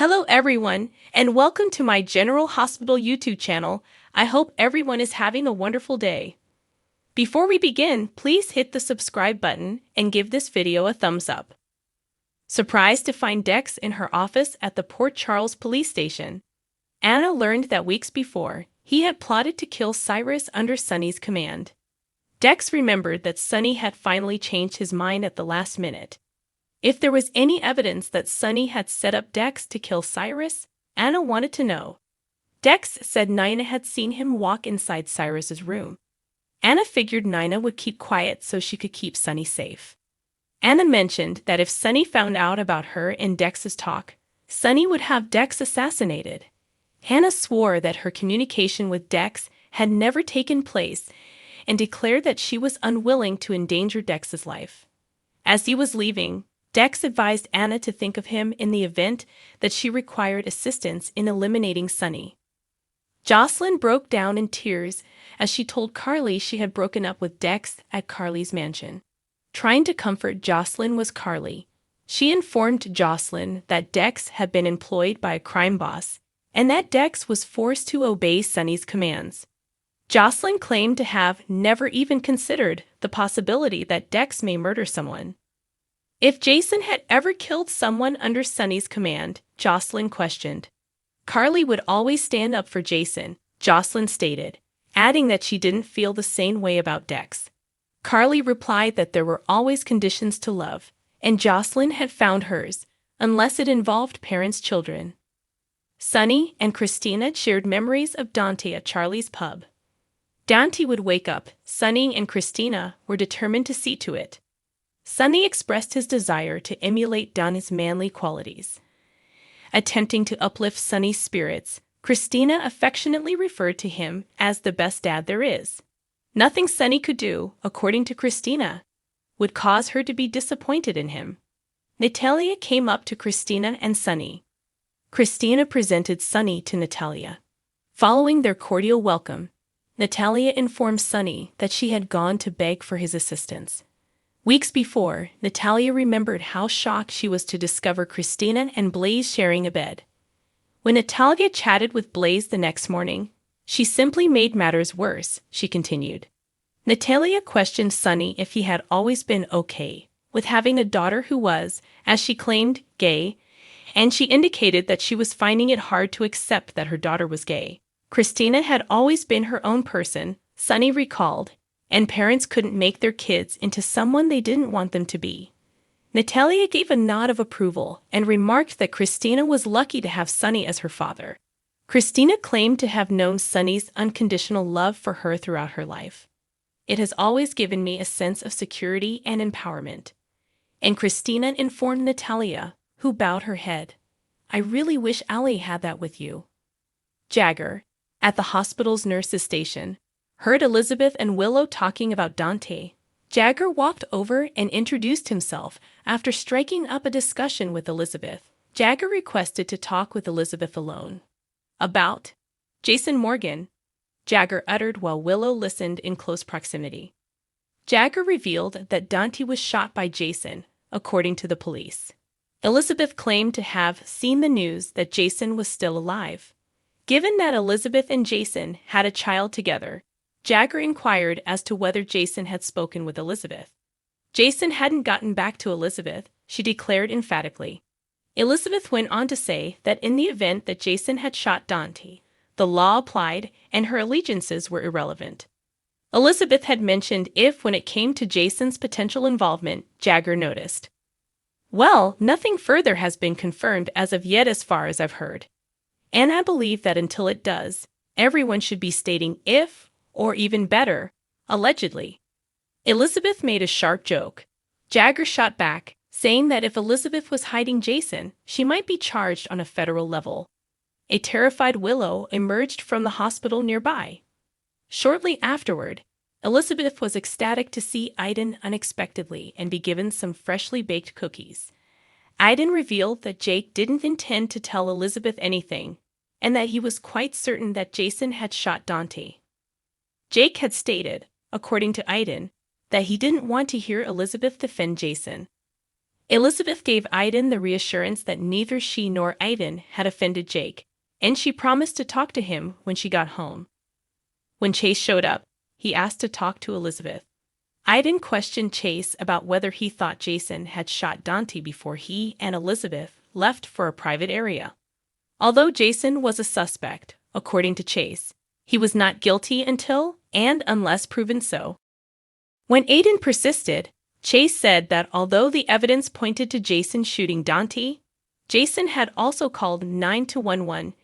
Hello everyone, and welcome to my General Hospital YouTube channel. I hope everyone is having a wonderful day. Before we begin, please hit the subscribe button and give this video a thumbs up. Surprised to find Dex in her office at the Port Charles police station, Anna learned that weeks before, he had plotted to kill Cyrus under Sonny's command. Dex remembered that Sonny had finally changed his mind at the last minute. If there was any evidence that Sonny had set up Dex to kill Cyrus, Anna wanted to know. Dex said Nina had seen him walk inside Cyrus's room. Anna figured Nina would keep quiet so she could keep Sonny safe. Anna mentioned that if Sonny found out about her and Dex's talk, Sonny would have Dex assassinated. Anna swore that her communication with Dex had never taken place and declared that she was unwilling to endanger Dex's life. As he was leaving, Dex advised Anna to think of him in the event that she required assistance in eliminating Sonny. Jocelyn broke down in tears as she told Carly she had broken up with Dex at Carly's mansion. Trying to comfort Jocelyn was Carly. She informed Jocelyn that Dex had been employed by a crime boss and that Dex was forced to obey Sonny's commands. Jocelyn claimed to have never even considered the possibility that Dex may murder someone. If Jason had ever killed someone under Sonny's command, Jocelyn questioned. Carly would always stand up for Jason, Jocelyn stated, adding that she didn't feel the same way about Dex. Carly replied that there were always conditions to love, and Jocelyn had found hers, unless it involved parents' children. Sonny and Christina shared memories of Dante at Charlie's pub. Dante would wake up. Sonny and Christina were determined to see to it. Sonny expressed his desire to emulate Dante's manly qualities. Attempting to uplift Sonny's spirits, Christina affectionately referred to him as the best dad there is. Nothing Sonny could do, according to Christina, would cause her to be disappointed in him. Natalia came up to Christina and Sonny. Christina presented Sonny to Natalia. Following their cordial welcome, Natalia informed Sonny that she had gone to beg for his assistance. Weeks before, Natalia remembered how shocked she was to discover Christina and Blaze sharing a bed. When Natalia chatted with Blaze the next morning, she simply made matters worse, she continued. Natalia questioned Sonny if he had always been okay with having a daughter who was, as she claimed, gay, and she indicated that she was finding it hard to accept that her daughter was gay. Christina had always been her own person, Sonny recalled, and parents couldn't make their kids into someone they didn't want them to be. Natalia gave a nod of approval and remarked that Christina was lucky to have Sonny as her father. Christina claimed to have known Sonny's unconditional love for her throughout her life. It has always given me a sense of security and empowerment. And Christina informed Natalia, who bowed her head. I really wish Ali had that with you. Jagger, at the hospital's nurses' station, heard Elizabeth and Willow talking about Dante. Jagger walked over and introduced himself after striking up a discussion with Elizabeth. Jagger requested to talk with Elizabeth alone. About Jason Morgan, Jagger uttered while Willow listened in close proximity. Jagger revealed that Dante was shot by Jason, according to the police. Elizabeth claimed to have seen the news that Jason was still alive. Given that Elizabeth and Jason had a child together, Jagger inquired as to whether Jason had spoken with Elizabeth. Jason hadn't gotten back to Elizabeth, she declared emphatically. Elizabeth went on to say that in the event that Jason had shot Dante, the law applied and her allegiances were irrelevant. Elizabeth had mentioned if when it came to Jason's potential involvement, Jagger noticed. Well, nothing further has been confirmed as of yet as far as I've heard. And I believe that until it does, everyone should be stating if, or even better, allegedly. Elizabeth made a sharp joke. Jagger shot back, saying that if Elizabeth was hiding Jason, she might be charged on a federal level. A terrified Willow emerged from the hospital nearby. Shortly afterward, Elizabeth was ecstatic to see Aiden unexpectedly and be given some freshly baked cookies. Aiden revealed that Jake didn't intend to tell Elizabeth anything, and that he was quite certain that Jason had shot Dante. Jake had stated, according to Aiden, that he didn't want to hear Elizabeth defend Jason. Elizabeth gave Aiden the reassurance that neither she nor Aiden had offended Jake, and she promised to talk to him when she got home. When Chase showed up, he asked to talk to Elizabeth. Aiden questioned Chase about whether he thought Jason had shot Dante before he and Elizabeth left for a private area. Although Jason was a suspect, according to Chase, he was not guilty until and unless proven so. When Aiden persisted, Chase said that although the evidence pointed to Jason shooting Dante, Jason had also called 911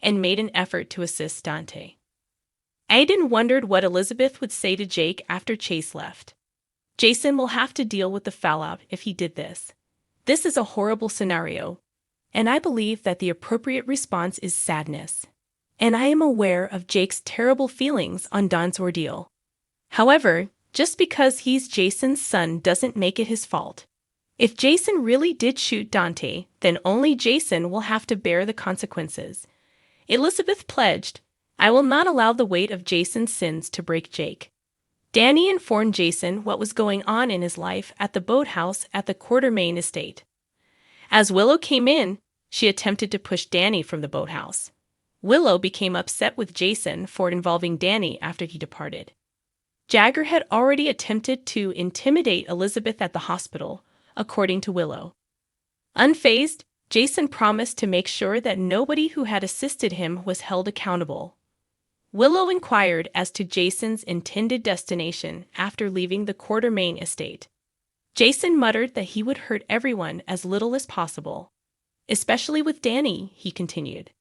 and made an effort to assist Dante. Aiden wondered what Elizabeth would say to Jake after Chase left. Jason will have to deal with the fallout if he did this. This is a horrible scenario, and I believe that the appropriate response is sadness. And I am aware of Jake's terrible feelings on Don's ordeal. However, just because he's Jason's son doesn't make it his fault. If Jason really did shoot Dante, then only Jason will have to bear the consequences. Elizabeth pledged, "I will not allow the weight of Jason's sins to break Jake." Danny informed Jason what was going on in his life at the boathouse at the Quartermain estate. As Willow came in, she attempted to push Danny from the boathouse. Willow became upset with Jason for involving Danny after he departed. Jagger had already attempted to intimidate Elizabeth at the hospital, according to Willow. Unfazed, Jason promised to make sure that nobody who had assisted him was held accountable. Willow inquired as to Jason's intended destination after leaving the Quartermain estate. Jason muttered that he would hurt everyone as little as possible, especially with Danny, he continued.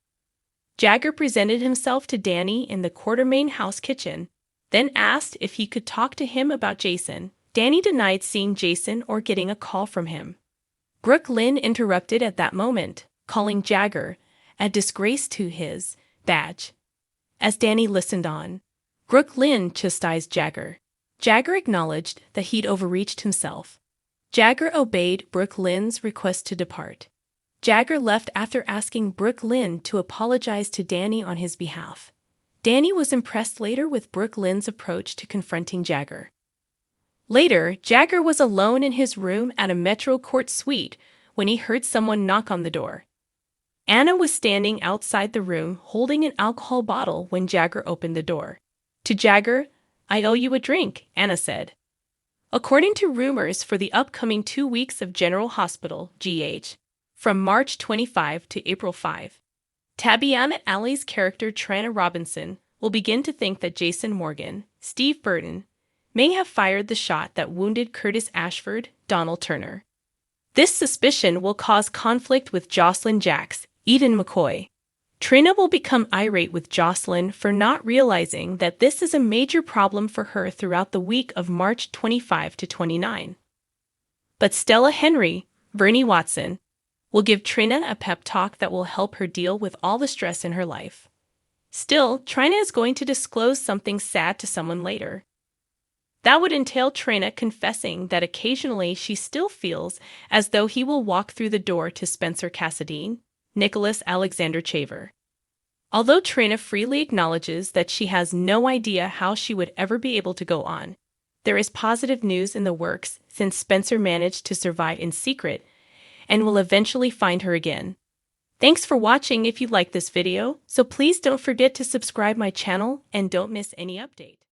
Jagger presented himself to Danny in the Quartermain house kitchen, then asked if he could talk to him about Jason. Danny denied seeing Jason or getting a call from him. Brooke Lynn interrupted at that moment, calling Jagger a disgrace to his badge. As Danny listened on, Brooke Lynn chastised Jagger. Jagger acknowledged that he'd overreached himself. Jagger obeyed Brooke Lynn's request to depart. Jagger left after asking Brooke Lynn to apologize to Danny on his behalf. Danny was impressed later with Brooke Lynn's approach to confronting Jagger. Later, Jagger was alone in his room at a Metro Court suite when he heard someone knock on the door. Anna was standing outside the room holding an alcohol bottle when Jagger opened the door. To Jagger, "I owe you a drink," Anna said. According to rumors for the upcoming 2 weeks of General Hospital, GH, from March 25 to April 5, Tabiana Alley's character Trina Robinson will begin to think that Jason Morgan, Steve Burton, may have fired the shot that wounded Curtis Ashford, Donald Turner. This suspicion will cause conflict with Jocelyn Jacks, Eden McCoy. Trina will become irate with Jocelyn for not realizing that this is a major problem for her throughout the week of March 25 to 29. But Stella Henry, Bernie Watson, will give Trina a pep talk that will help her deal with all the stress in her life. Still, Trina is going to disclose something sad to someone later. That would entail Trina confessing that occasionally she still feels as though he will walk through the door to Spencer Cassadine, Nicholas Alexander Chaver. Although Trina freely acknowledges that she has no idea how she would ever be able to go on, there is positive news in the works since Spencer managed to survive in secret and will eventually find her again. Thanks for watching. If you like this video, so please don't forget to subscribe my channel and don't miss any update.